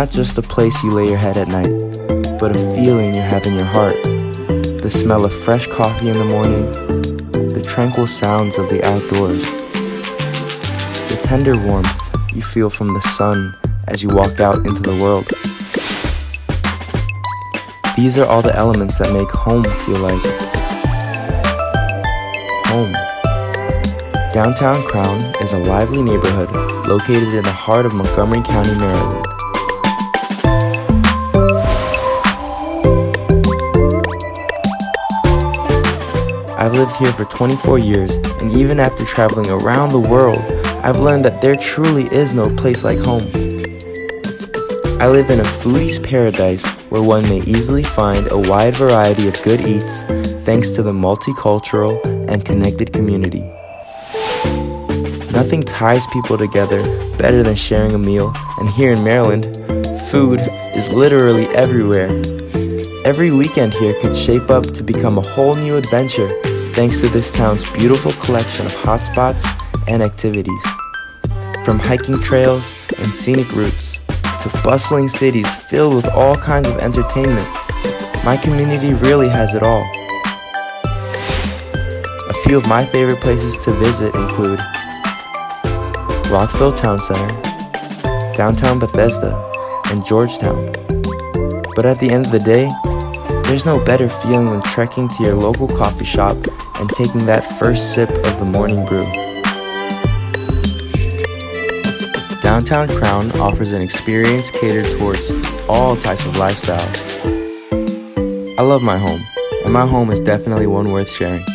not just a place you lay your head at night, but a feeling you have in your heart. The smell of fresh coffee in the morning, the tranquil sounds of the outdoors, the tender warmth you feel from the sun as you walk out into the world. These are all the elements that make home feel like home. Downtown Crown is a lively neighborhood located in the heart of Montgomery County, Maryland. I've lived here for 24 years, and even after traveling around the world, I've learned that there truly is no place like home. I live in a foodie's paradise where one may easily find a wide variety of good eats thanks to the multicultural and connected community. Nothing ties people together better than sharing a meal, and here in Maryland, food is literally everywhere. Every weekend here could shape up to become a whole new adventure thanks to this town's beautiful collection of hotspots and activities. From hiking trails and scenic routes to bustling cities filled with all kinds of entertainment, my community really has it all. A few of my favorite places to visit include Rockville Town Center, downtown Bethesda, and Georgetown. But at the end of the day, there's no better feeling than trekking to your local coffee shop and taking that first sip of the morning brew. Downtown Crown offers an experience catered towards all types of lifestyles. I love my home, and my home is definitely one worth sharing.